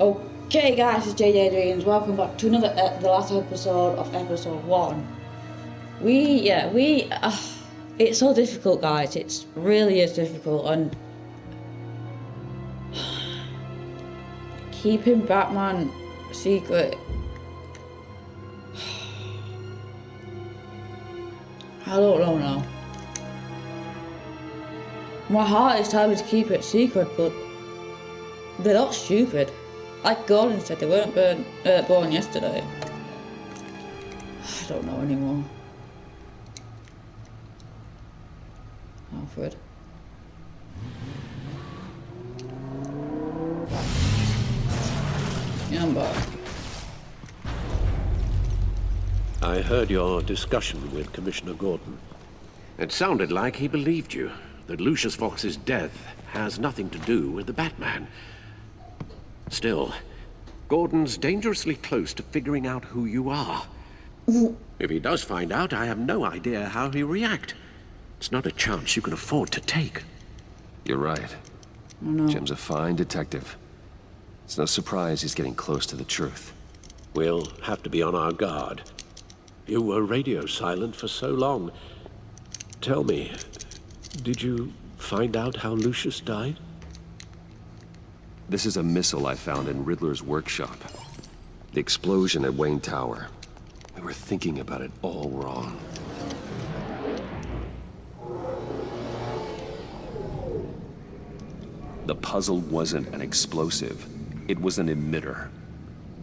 Okay guys, it's JJ Dreams. Welcome back to another, the last episode of episode 1. It's so difficult guys, it really is difficult, and keeping Batman secret, I don't know now. My heart is telling me to keep it secret, but they're not stupid. Like Gordon said, they weren't born yesterday. I don't know anymore. Alfred. Yeah, I'm back. I heard your discussion with Commissioner Gordon. It sounded like he believed you, that Lucius Fox's death has nothing to do with the Batman. Still, Gordon's dangerously close to figuring out who you are. If he does find out, I have no idea how he'll react. It's not a chance you can afford to take. You're right. Oh, no. Jim's a fine detective. It's no surprise he's getting close to the truth. We'll have to be on our guard. You were radio silent for so long. Tell me, did you find out how Lucius died? This is a missile I found in Riddler's workshop. The explosion at Wayne Tower. We were thinking about it all wrong. The puzzle wasn't an explosive. It was an emitter.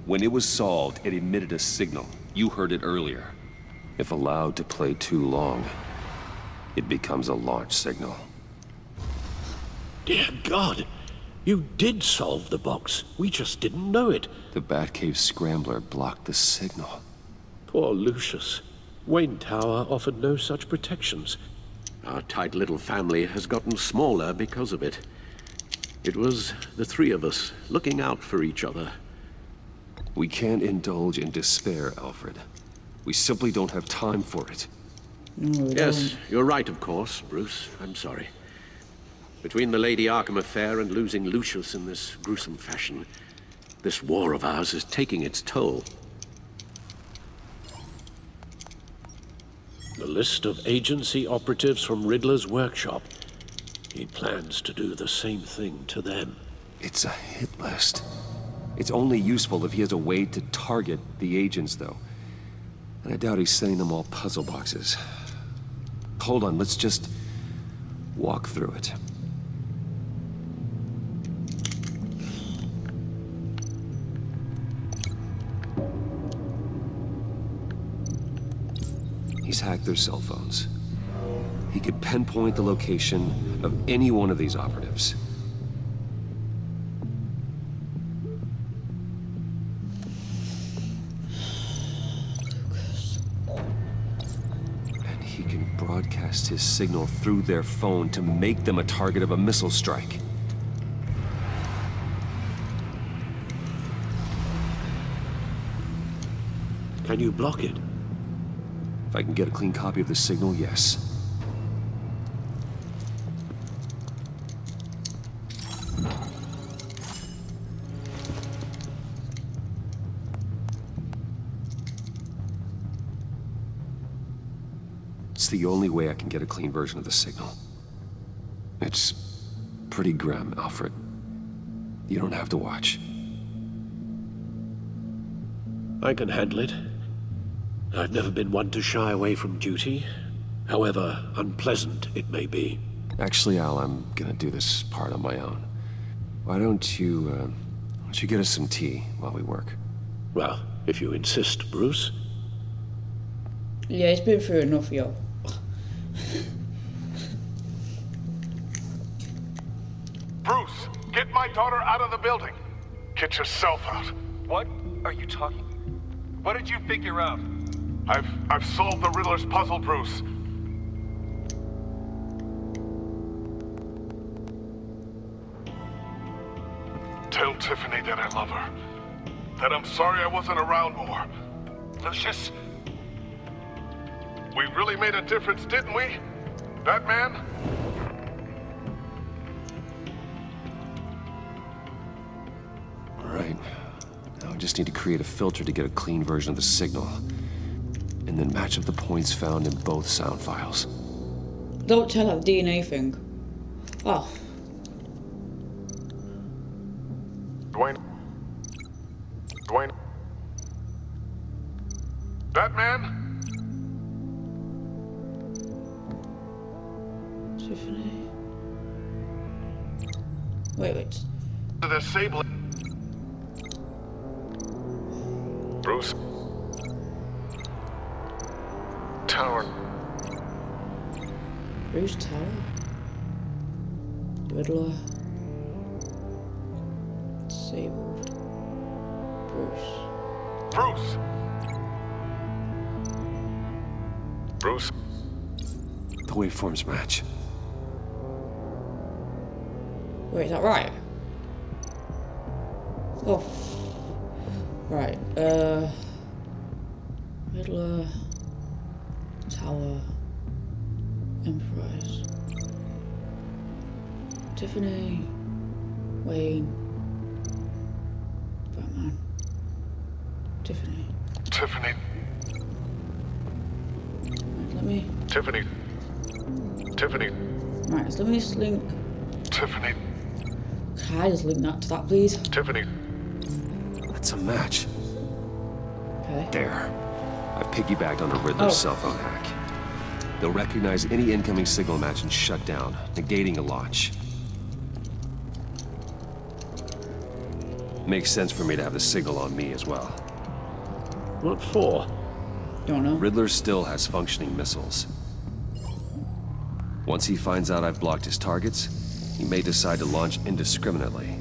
When it was solved, it emitted a signal. You heard it earlier. If allowed to play too long, it becomes a launch signal. Dear God! You did solve the box. We just didn't know it. The Batcave scrambler blocked the signal. Poor Lucius. Wayne Tower offered no such protections. Our tight little family has gotten smaller because of it. It was the three of us looking out for each other. We can't indulge in despair, Alfred. We simply don't have time for it. No, Yes, you're right, of course, Bruce. I'm sorry. Between the Lady Arkham affair and losing Lucius in this gruesome fashion, this war of ours is taking its toll. The list of agency operatives from Riddler's workshop. He plans to do the same thing to them. It's a hit list. It's only useful if he has a way to target the agents, though. And I doubt he's sending them all puzzle boxes. Hold on, let's just walk through it. He's hacked their cell phones. He could pinpoint the location of any one of these operatives. And he can broadcast his signal through their phone to make them a target of a missile strike. Can you block it? If I can get a clean copy of the signal, yes. It's the only way I can get a clean version of the signal. It's pretty grim, Alfred. You don't have to watch. I can handle it. I've never been one to shy away from duty, however unpleasant it may be. Actually, Al, I'm gonna do this part on my own. Why don't you get us some tea while we work? Well, if you insist, Bruce. Yeah, it's been through enough, yo. Bruce, get my daughter out of the building. Get yourself out. What are you talking? What did you figure out? I've solved the Riddler's puzzle, Bruce. Tell Tiffany that I love her. That I'm sorry I wasn't around more. Lucius? We really made a difference, didn't we? Batman? All right. right. Now I just need to create a filter to get a clean version of the signal. And then match up the points found in both sound files. Don't tell that DNA thing. Oh. Dwayne. Batman? Tiffany. Wait. The Sable. Bruce. Tower. Bruce Tower. Riddler. Disabled. Bruce. The waveforms match. Wait, is that right? Oh. Right, Riddler, Tower, Enterprise, Tiffany, Wayne, Batman, Tiffany. Let me... Tiffany. Right, so let me just link... Tiffany. Can I just link that to that, please? Tiffany. That's a match. Okay. There. I've piggybacked on a Riddler's cell phone hack. They'll recognize any incoming signal match and shut down, negating a launch. Makes sense for me to have the signal on me as well. What for? Don't know. Riddler still has functioning missiles. Once he finds out I've blocked his targets, he may decide to launch indiscriminately.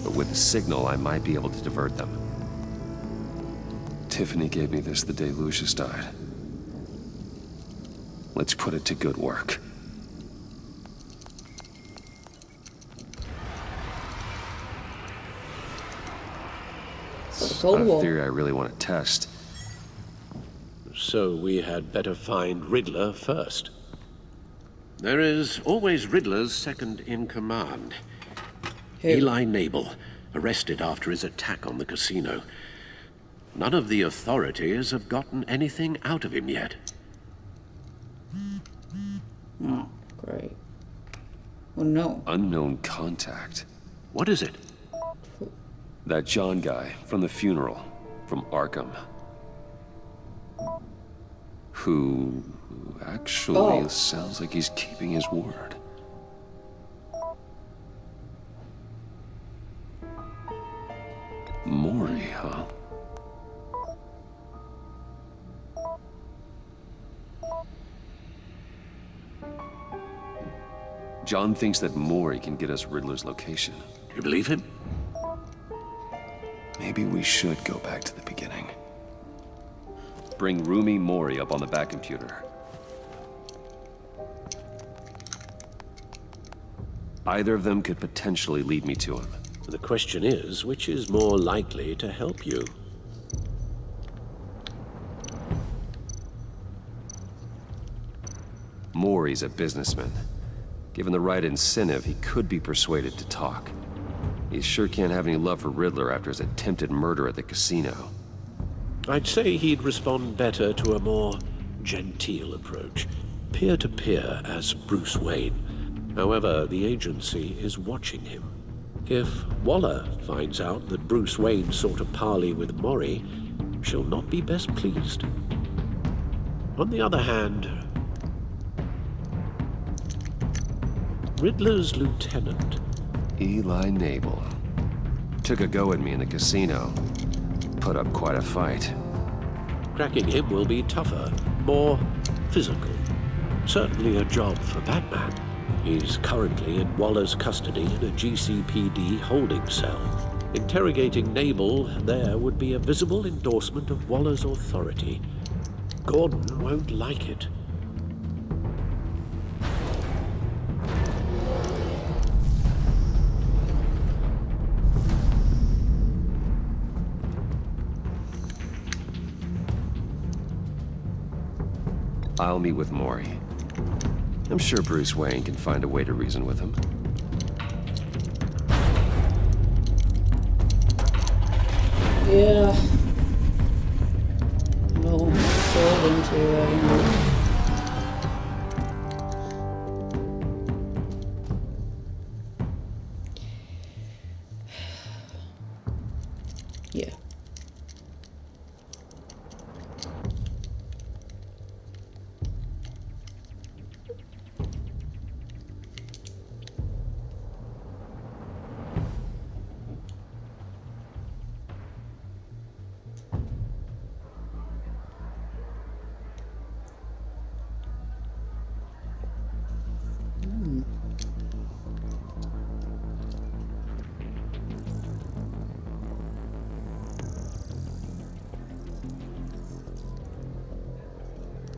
But with the signal, I might be able to divert them. Tiffany gave me this the day Lucius died. Let's put it to good work. Cold Not a War. theory I really want to test. So we had better find Riddler first. There is always Riddler's second in command. Who? Eli Nabel, arrested after his attack on the casino. None of the authorities have gotten anything out of him yet. Oh, great. Well, no. Unknown contact. What is it? That John guy from the funeral, from Arkham. Who actually sounds like he's keeping his word. Maury, huh? John thinks that Maury can get us Riddler's location. You believe him? Maybe we should go back to the beginning. Bring Rumi Mori up on the back computer. Either of them could potentially lead me to him. The question is, which is more likely to help you? Mori's a businessman. Given the right incentive, he could be persuaded to talk. He sure can't have any love for Riddler after his attempted murder at the casino. I'd say he'd respond better to a more genteel approach. Peer-to-peer as Bruce Wayne. However, the agency is watching him. If Waller finds out that Bruce Wayne sought a parley with Mori, she'll not be best pleased. On the other hand, Riddler's lieutenant, Eli Nabel. Took a go at me in the casino. Put up quite a fight. cracking him will be tougher, more physical. Certainly a job for Batman. He's currently in Waller's custody in a GCPD holding cell. Interrogating Nabel there would be a visible endorsement of Waller's authority. Gordon won't like it. I'll meet with Mori. I'm sure Bruce Wayne can find a way to reason with him. to, you know. Yeah.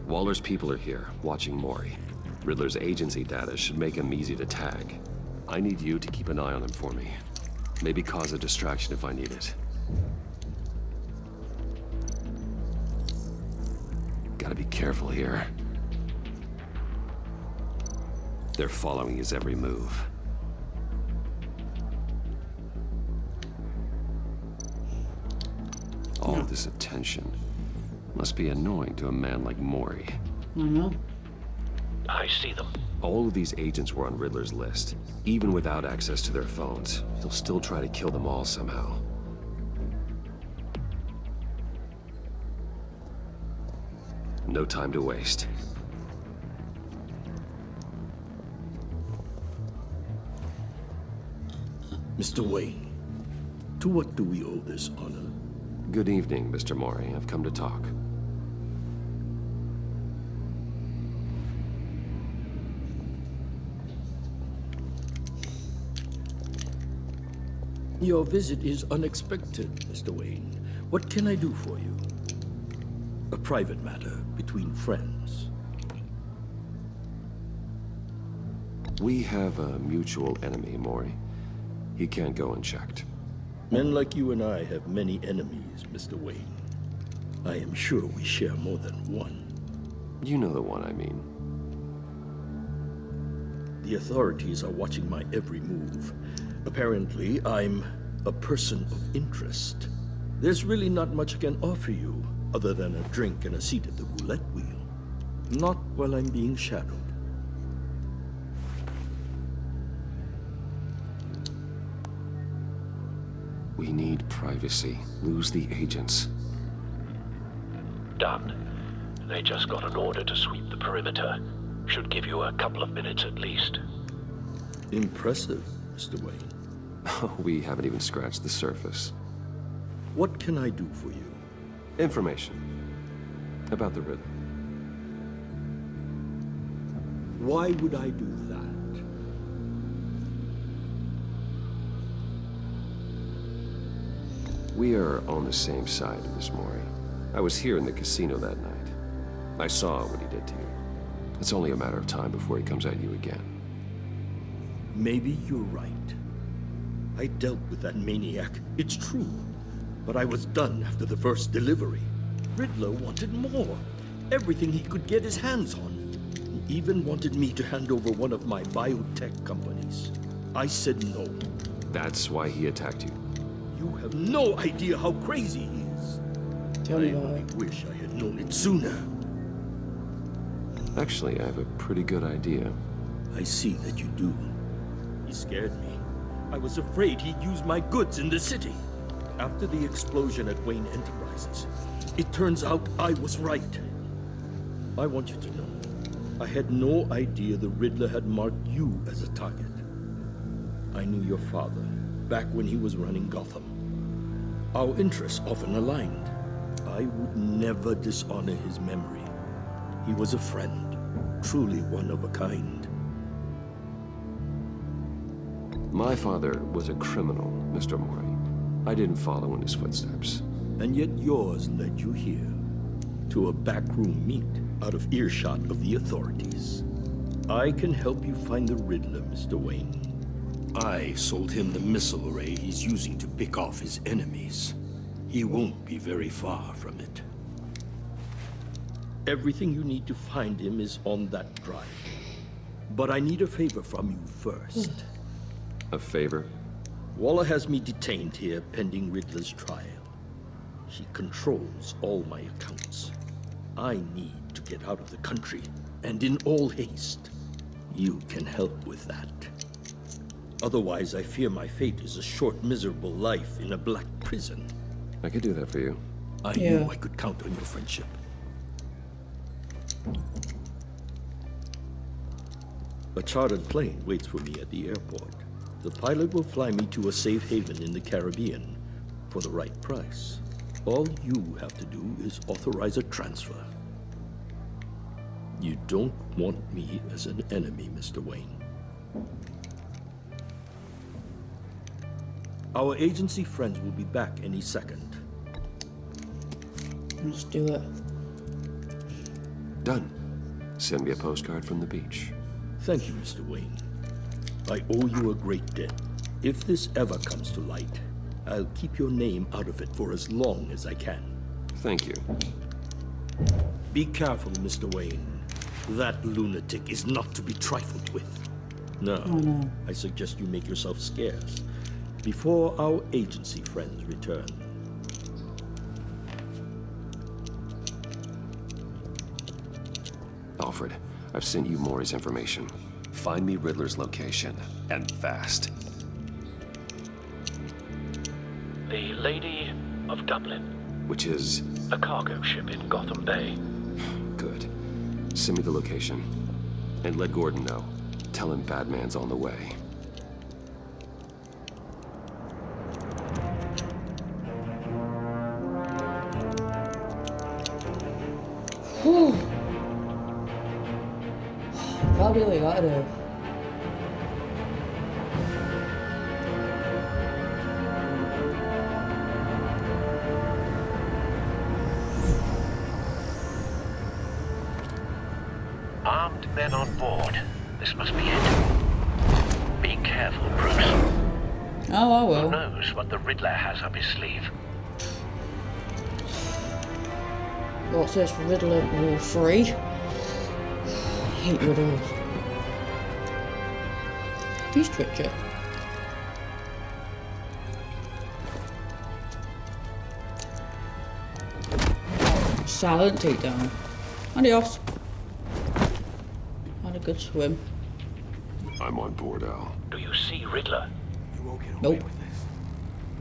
Waller's people are here, watching Mori. Riddler's agency data should make him easy to tag. I need you to keep an eye on him for me. Maybe cause a distraction if I need it. Gotta be careful here. They're following his every move. All this attention must be annoying to a man like Mori. I know. I see them. All of these agents were on Riddler's list. Even without access to their phones, he'll still try to kill them all somehow. No time to waste. Mr. Wayne, to what do we owe this honor? Good evening, Mr. Mori. I've come to talk. Your visit is unexpected, Mr. Wayne. What can I do for you? A private matter between friends. We have a mutual enemy, Mori. He can't go unchecked. Men like you and I have many enemies, Mr. Wayne. I am sure we share more than one. You know the one I mean. The authorities are watching my every move. Apparently, I'm a person of interest. There's really not much I can offer you, other than a drink and a seat at the roulette wheel. Not while I'm being shadowed. We need privacy. Lose the agents. Done. They just got an order to sweep the perimeter. Should give you a couple of minutes at least. Impressive, Mr. Wayne. We haven't even scratched the surface. What can I do for you? Information about the Riddler. Why would I do that? We are on the same side of this, Mori. I was here in the casino that night. I saw what he did to you. It's only a matter of time before he comes at you again. Maybe you're right. I dealt with that maniac, it's true. But I was done after the first delivery. Riddler wanted more. Everything he could get his hands on. He even wanted me to hand over one of my biotech companies. I said no. That's why he attacked you. You have no idea how crazy he is. Tell I me only about it. wish I had known it sooner. Actually, I have a pretty good idea. I see that you do. He scared me. I was afraid he'd use my goods in the city. After the explosion at Wayne Enterprises, it turns out I was right. I want you to know, I had no idea the Riddler had marked you as a target. I knew your father back when he was running Gotham. Our interests often aligned. I would never dishonor his memory. He was a friend, truly one of a kind. My father was a criminal, Mr. Mori. I didn't follow in his footsteps. And yet yours led you here, to a backroom meet out of earshot of the authorities. I can help you find the Riddler, Mr. Wayne. I sold him the missile array he's using to pick off his enemies. He won't be very far from it. Everything you need to find him is on that drive. But I need a favor from you first. A favor? Waller has me detained here pending Riddler's trial. She controls all my accounts. I need to get out of the country, and in all haste. You can help with that. Otherwise, I fear my fate is a short, miserable life in a black prison. I could do that for you. I Yeah. knew I could count on your friendship. A chartered plane waits for me at the airport. The pilot will fly me to a safe haven in the Caribbean for the right price. All you have to do is authorize a transfer. You don't want me as an enemy, Mr. Wayne. Our agency friends will be back any second. Let's do it. Done. Send me a postcard from the beach. Thank you, Mr. Wayne. I owe you a great debt. If this ever comes to light, I'll keep your name out of it for as long as I can. Thank you. Be careful, Mr. Wayne. That lunatic is not to be trifled with. Now, I suggest you make yourself scarce before our agency friends return. Alfred, I've sent you Maury's information. Find me Riddler's location, and fast. The Lady of Dublin, Which is a cargo ship in Gotham Bay. good. Send me the location. And let Gordon know. Tell him Batman's on the way. Whew. Probably what we gotta do. Armed men on board. This must be it. Be careful, Bruce. Oh, I Who will. knows what the Riddler has up his sleeve? What's this? Riddler War 3? I hate riddles. He's twitchy. Silent takedown. Adios. Had a good swim. I'm on board, Al. Do you see Riddler? You won't get away Nope. with this.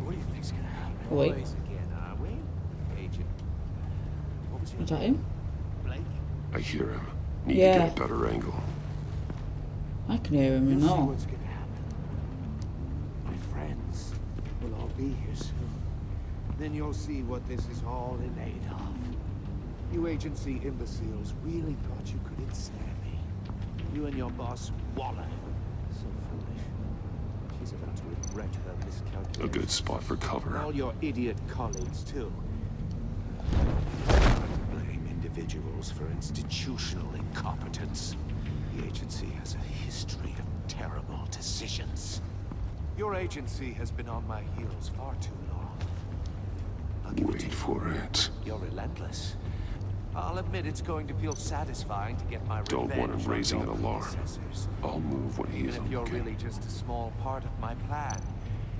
What do you think's gonna happen? Wait. Boys again, are we? Agent. What was your Is that name? him? Blake? I hear him. Need Yeah. to get a better angle. I can hear him You'll see now. what's gonna happen. My friends will all be here soon. Then you'll see what this is all in aid of. You agency imbeciles really thought you could ensnare me. You and your boss, Waller. So foolish. She's about to regret her miscalculation. A good spot for And cover. all your idiot colleagues, too. Blame individuals for institutional incompetence. The agency has a history of terrible decisions. Your agency has been on my heels far too long. I'll give it to Wait you. for it. You're relentless. I'll admit it's going to feel satisfying to get my Don't want revenge him on raising your an alarm. predecessors. I'll move when he Even is if on you're the really just a small part of my plan.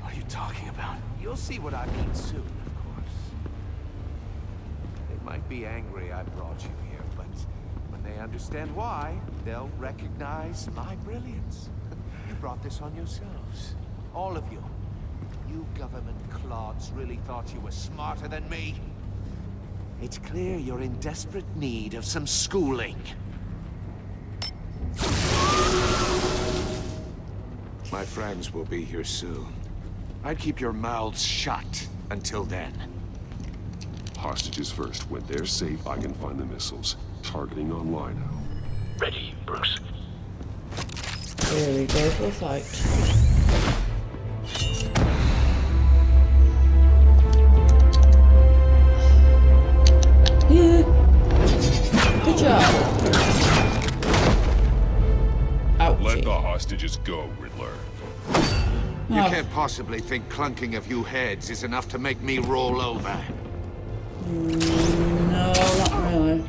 What are you talking about? You'll see what I mean soon, of course. They might be angry I brought you here, but when they understand why, they'll recognize my brilliance. You brought this on yourselves. All of you. You government clods really thought you were smarter than me? It's clear you're in desperate need of some schooling. My friends will be here soon. I'd keep your mouths shut until then. Hostages first. When they're safe, I can find the missiles. Targeting on Lino. Ready, Bruce. Here we go for the fight. Yeah. Good job. Ouchie. Let the hostages go, Riddler. You Oh. can't possibly think clunking a few heads is enough to make me roll over. No, not really.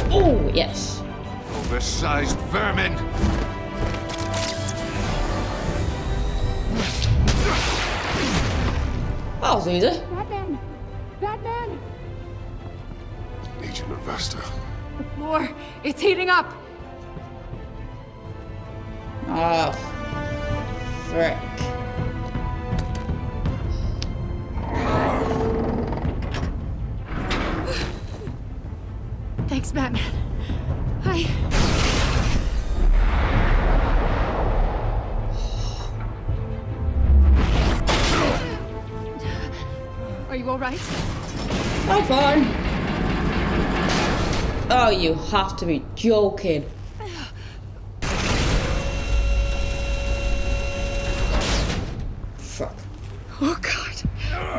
Oh, yes. Oversized vermin! That was easy. Batman! Agent Avesta. The floor, it's heating up! Ah, frick. Thanks, Batman. Are you alright? I'm fine. Oh, you have to be joking. Fuck. Oh, God.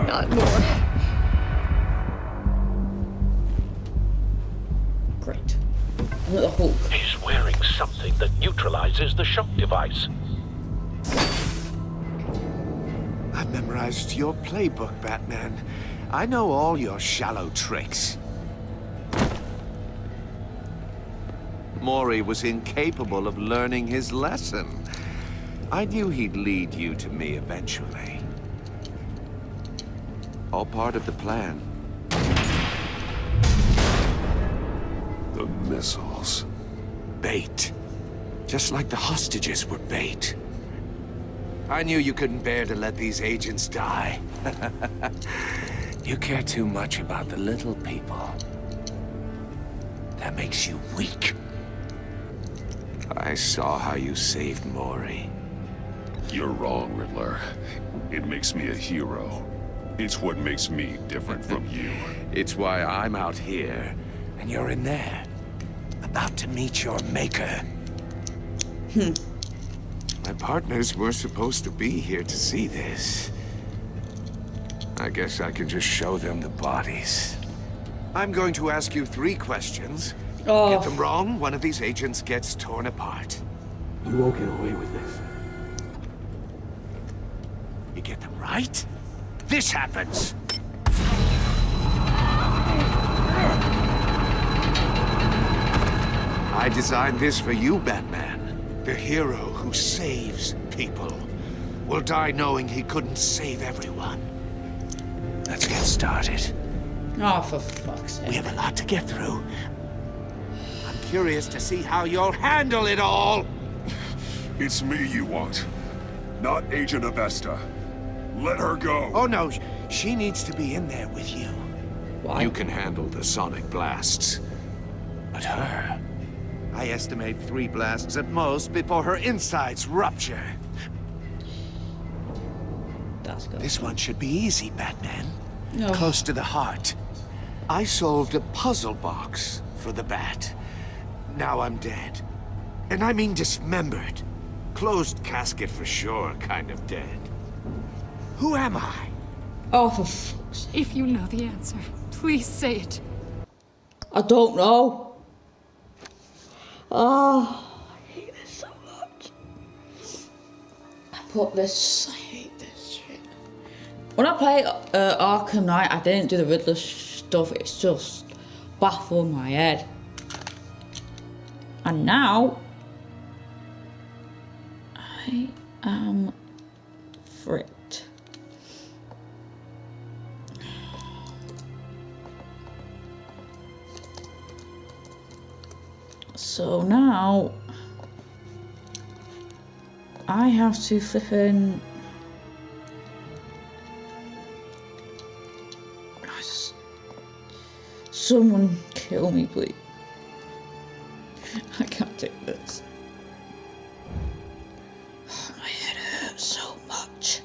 Not more. Great. Another Hulk. He's wearing something that neutralizes the shock device. I've memorized your playbook, Batman. I know all your shallow tricks. Mori was incapable of learning his lesson. I knew he'd lead you to me eventually. All part of the plan. The missiles. Bait. Just like the hostages were bait. I knew you couldn't bear to let these agents die. You care too much about the little people. That makes you weak. I saw how you saved Mori. You're wrong, Riddler. It makes me a hero. It's what makes me different from you. It's why I'm out here, and you're in there. About to meet your maker. My partners were supposed to be here to see this. I guess I can just show them the bodies. I'm going to ask you 3 questions. Oh. Get them wrong, one of these agents gets torn apart. You won't get away with this. You get them right, this happens. I designed this for you, Batman. The hero who saves people will die knowing he couldn't save everyone. Let's get started. Oh, for fuck's sake. We have a lot to get through. I'm curious to see how you'll handle it all. It's me you want, not Agent Avesta. Let her go. Oh no, she needs to be in there with you. Why? You can handle the sonic blasts. But her... I estimate 3 blasts at most before her insides rupture. That's good. This one should be easy, Batman. No. Close to the heart. I solved a puzzle box for the Bat. Now I'm dead. And I mean dismembered. Closed casket for sure, kind of dead. Who am I? Oh, for fuck's sake. If you know the answer, please say it. I don't know. Oh, I hate this so much. I hate this shit. When I play Arkham Knight, I didn't do the Riddler stuff. It's just baffled my head. And now, I am fricked. So now, I have to flippin'... Someone kill me, please. I can't take this. My head hurts so much.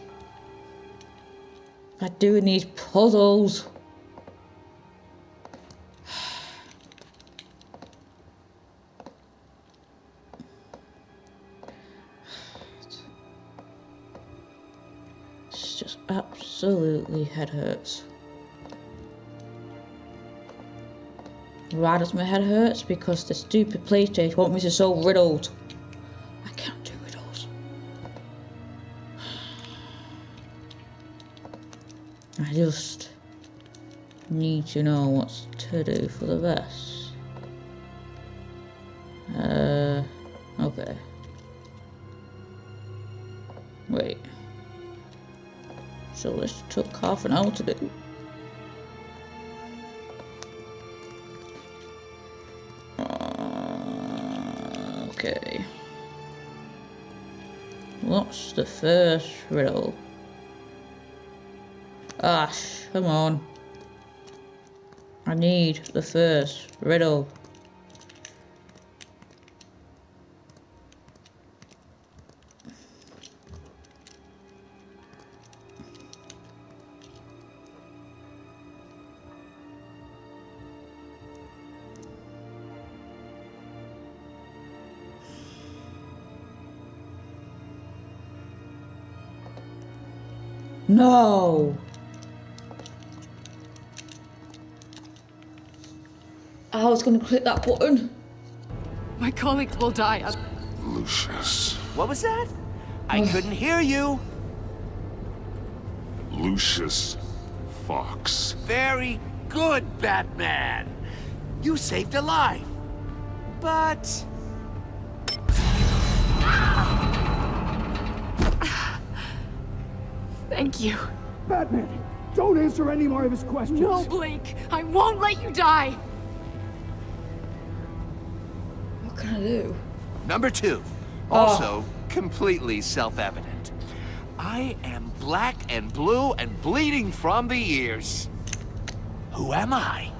I'm doing these puzzles. It's just absolutely head hurts. Why does my head hurt? Because the stupid PlayStation want me to solve riddles. I can't do riddles. I just need to know what to do for the best. Okay. Wait. So this took half an hour to do. Okay. What's the first riddle? Ash, come on. I need the first riddle. No! I was gonna click that button. My colleagues will die. Lucius. What was that? I couldn't hear you. Lucius Fox. Very good, Batman. You saved a life. But... Thank you. Batman, don't answer any more of his questions. No, Blake. I won't let you die. What can I do? Number 2. Also, completely self-evident. I am black and blue and bleeding from the ears. Who am I?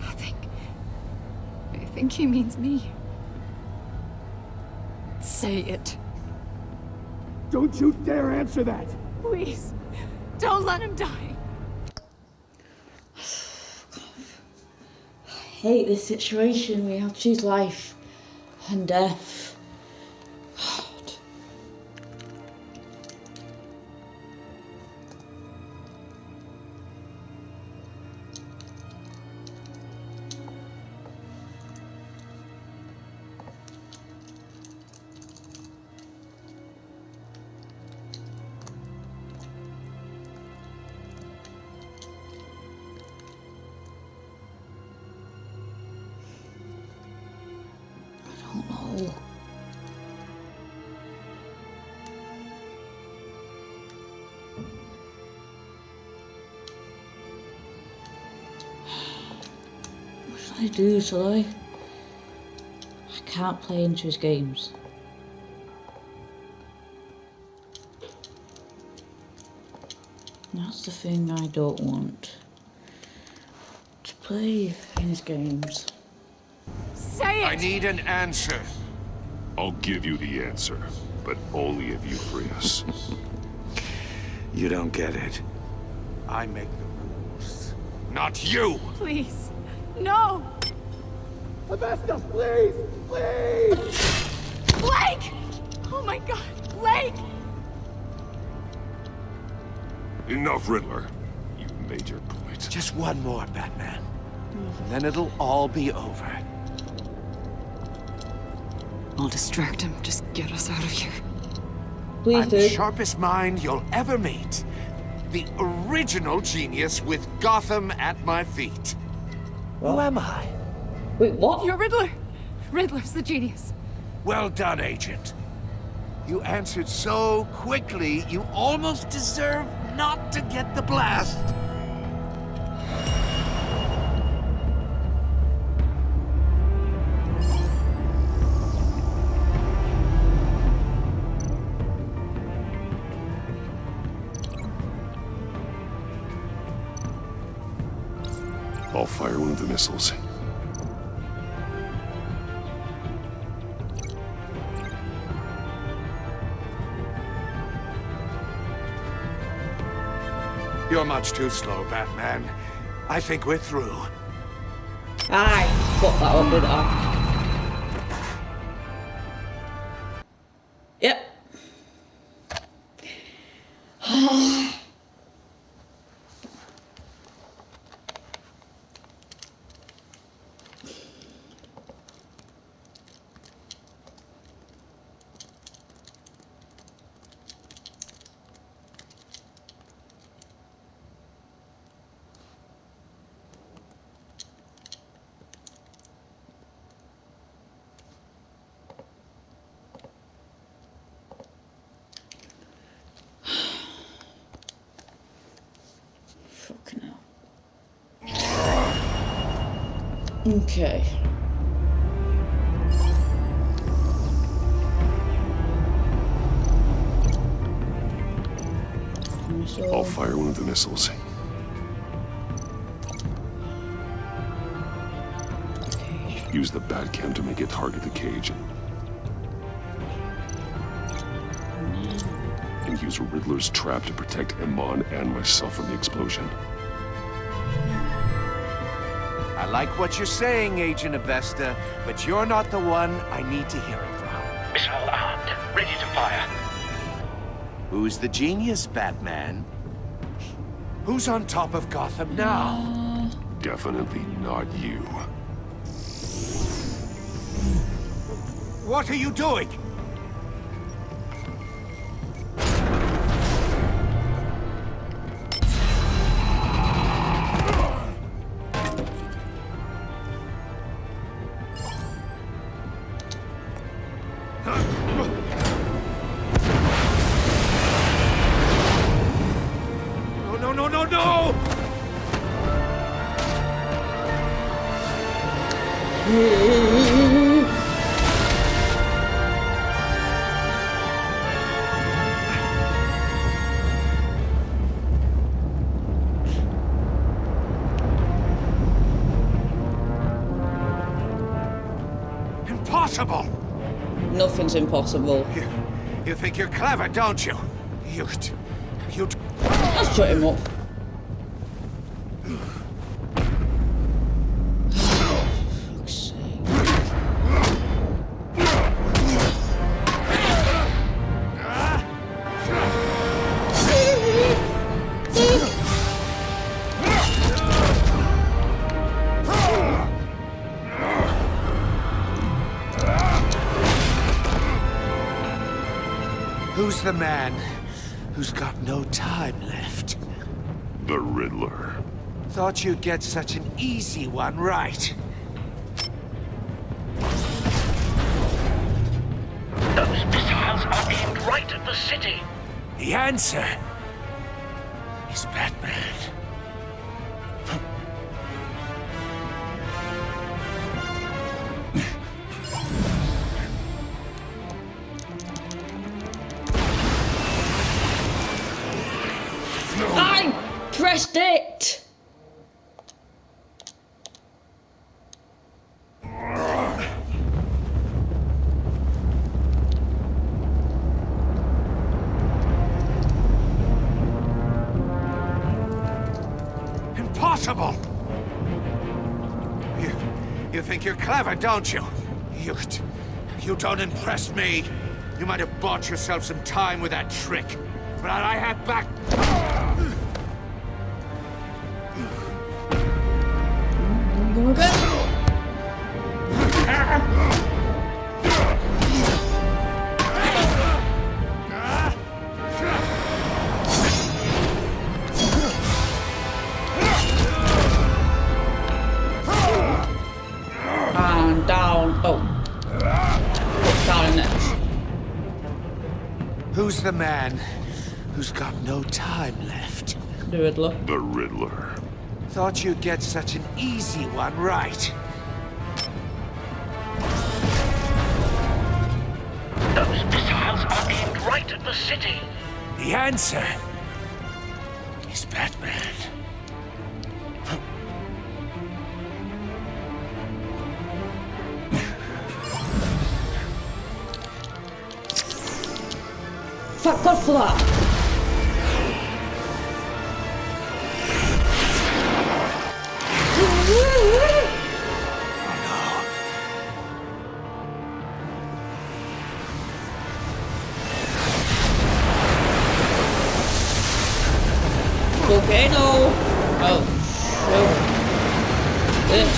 I think he means me. Say it. Don't you dare answer that! Please. Don't let him die. I hate this situation. We have to choose life and death. God. Oh. What should I do, shall I? I can't play into his games. That's the thing I don't want. To play in his games. Say it! I need an answer. I'll give you the answer, but only if you free us. You don't get it. I make the rules, not you! Please. No! Augusta, please! Please! Blake! Oh my god, Blake! Enough, Riddler. You've made your point. Just one more, Batman. And then it'll all be over. I'll distract him. Just get us out of here. Please I'm do. the sharpest mind you'll ever meet. The original genius with Gotham at my feet. Who am I? Wait, what? You're Riddler. Riddler's the genius. Well done, Agent. You answered so quickly, you almost deserve not to get the blast. I'll fire one of the missiles. You're much too slow, Batman. I think we're through. Aye, fuck that one, did I? Yep. Fucking hell. Okay. I'll fire one of the missiles. Use the Batcam to make it target the cage. And use Riddler's trap to protect Iman and myself from the explosion. I like what you're saying, Agent Avesta, but you're not the one I need to hear it from. Missile armed, ready to fire. Who's the genius, Batman? Who's on top of Gotham now? Definitely not you. What are you doing? No! Impossible! Nothing's impossible. You think you're clever, don't you? You... Let's shut him up. Who's the man who's got no time left? The Riddler. Thought you'd get such an easy one right. Those missiles are aimed right at the city. The answer is Batman. I pressed it! Impossible! You think you're clever, don't you? You don't impress me. You might have bought yourself some time with that trick, but I had back... And down. Oh. Down next. Who's the man who's got no time left? The Riddler. The Riddler. Thought you'd get such an easy one right. Those missiles are aimed right at the city. The answer is Batman. Thank God for that. Volcano! Oh, this.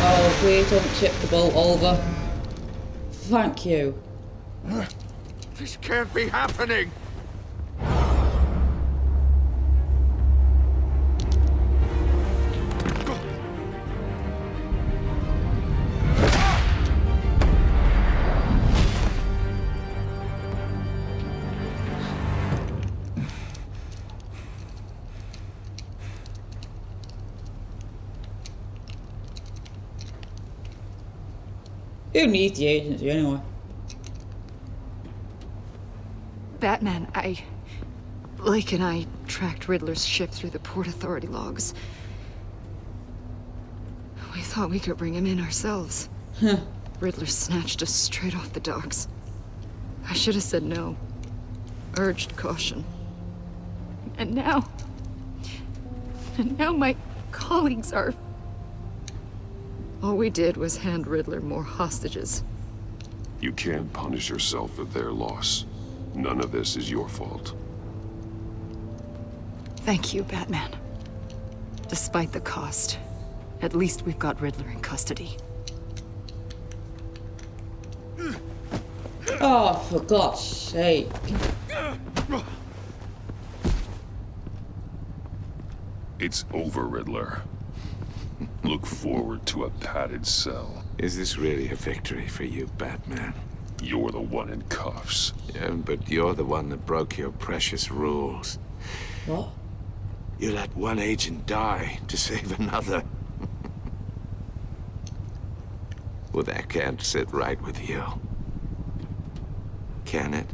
Oh, please don't tip the boat over. Thank you. This can't be happening! Who needs the agency anyway? Batman, Blake and I tracked Riddler's ship through the Port Authority logs. We thought we could bring him in ourselves. Riddler snatched us straight off the docks. I should have said no. Urged caution. And now my colleagues are... All we did was hand Riddler more hostages. You can't punish yourself for their loss. None of this is your fault. Thank you, Batman. Despite the cost, at least we've got Riddler in custody. Oh, for God's sake. It's over, Riddler. Look forward to a padded cell. Is this really a victory for you, Batman? You're the one in cuffs. Yeah, but you're the one that broke your precious rules. What? You let one agent die to save another. Well, that can't sit right with you. Can it?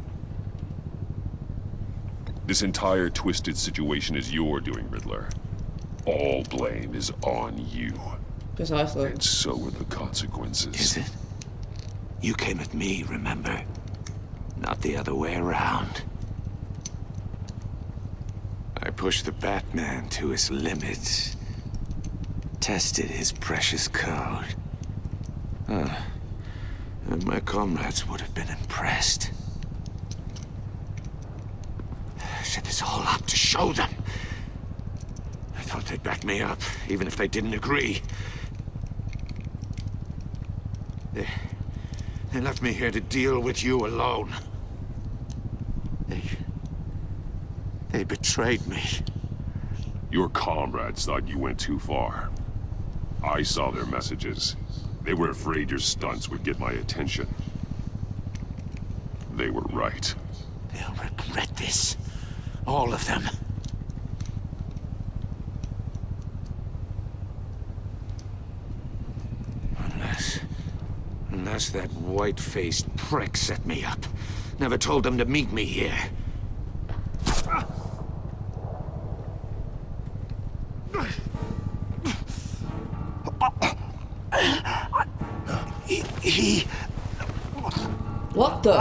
This entire twisted situation is your doing, Riddler. All blame is on you. Precisely. And so are the consequences. Is it? You came at me, remember? Not the other way around. I pushed the Batman to his limits. Tested his precious code. And my comrades would have been impressed. I set this all up to show them. I thought they'd back me up, even if they didn't agree. They left me here to deal with you alone. They betrayed me. Your comrades thought you went too far. I saw their messages. They were afraid your stunts would get my attention. They were right. They'll regret this. All of them. Unless that white-faced prick set me up. Never told them to meet me here. He... What the?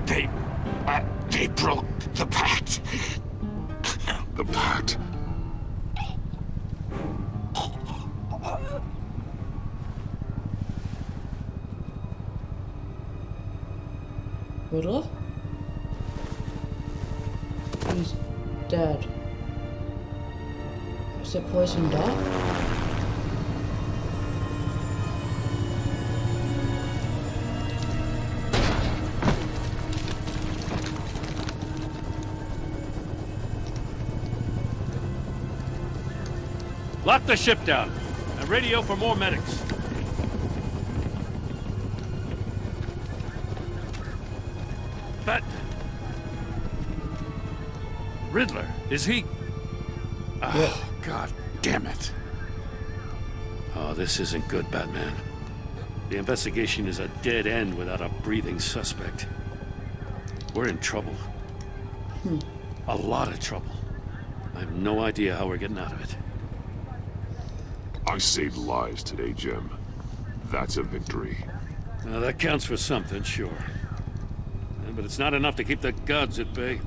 They broke the pact. The pact? Riddler? He's dead. Is it poison dart? Lock the ship down and radio for more medics. Riddler, is he? Oh, God damn it. Oh, this isn't good, Batman. The investigation is a dead end without a breathing suspect. We're in trouble. A lot of trouble. I have no idea how we're getting out of it. I saved lives today, Jim. That's a victory. Now, that counts for something, sure. But it's not enough to keep the gods at bay.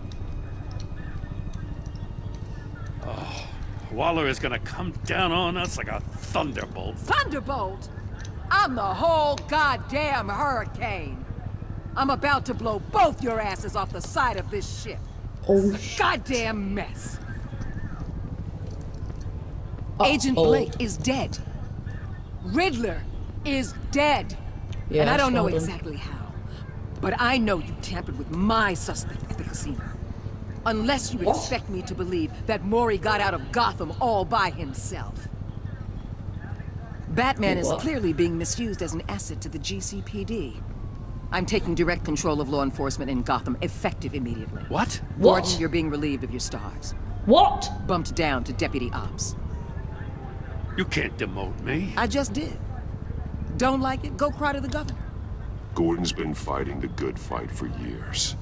Oh, Waller is gonna come down on us like a thunderbolt. Thunderbolt? I'm the whole goddamn hurricane. I'm about to blow both your asses off the side of this ship. Oh, goddamn mess. Agent Blake is dead. Riddler is dead. Yeah, and I don't know exactly how. But I know you tampered with my suspect at the casino. Unless you expect me to believe that Mori got out of Gotham all by himself. Batman is clearly being misused as an asset to the GCPD. I'm taking direct control of law enforcement in Gotham, effective immediately. What? Gordon, you're being relieved of your stars. What? Bumped down to Deputy Ops. You can't demote me. I just did. Don't like it? Go cry to the governor. Gordon's been fighting the good fight for years.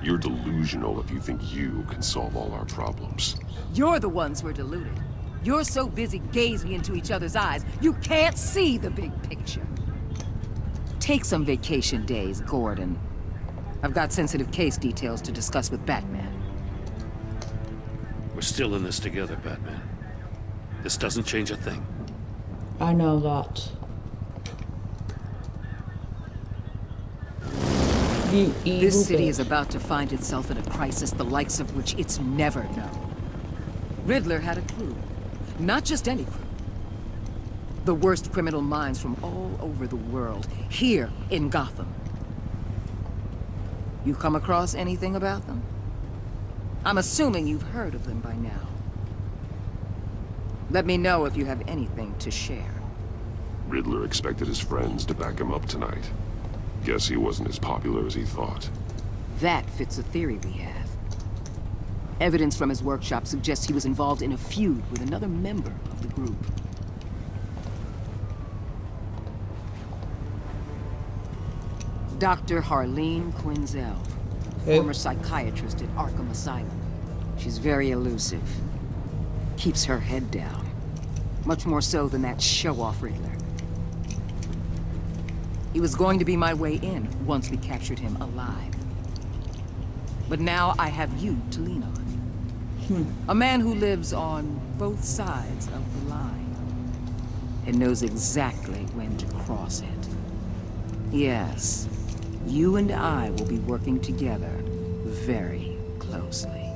You're delusional if you think you can solve all our problems. You're the ones who are deluded. You're so busy gazing into each other's eyes, you can't see the big picture. Take some vacation days, Gordon. I've got sensitive case details to discuss with Batman. We're still in this together, Batman. This doesn't change a thing. I know that. You evil This city bitch. is about to find itself in a crisis the likes of which it's never known. Riddler had a crew. Not just any crew. The worst criminal minds from all over the world, here in Gotham. You come across anything about them? I'm assuming you've heard of them by now. Let me know if you have anything to share. Riddler expected his friends to back him up tonight. Guess he wasn't as popular as he thought. That fits a theory we have. Evidence from his workshop suggests he was involved in a feud with another member of the group. Dr. Harleen Quinzel, former psychiatrist at Arkham Asylum. She's very elusive. Keeps her head down. Much more so than that show-off Riddler. He was going to be my way in once we captured him alive. But now I have you to lean on. A man who lives on both sides of the line. And knows exactly when to cross it. Yes, you and I will be working together very closely.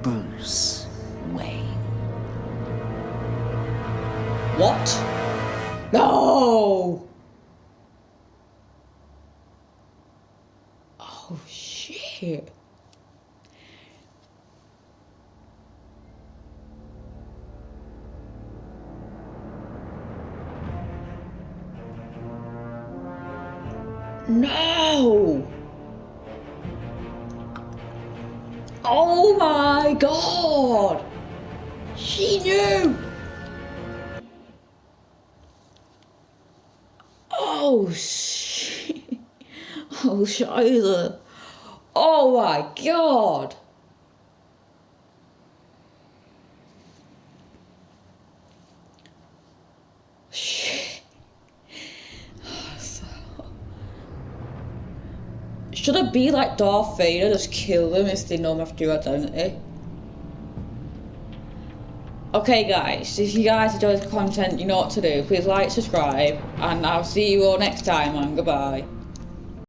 Bruce Wayne. What? No! Oh, shit. No! Oh my god! She knew! Oh shit! Oh Scheiße! Oh my god! Shit! Should I be like Darth Vader, just kill them if they know my true identity? Okay guys, if you guys enjoy the content, you know what to do. Please like, subscribe, and I'll see you all next time, and goodbye.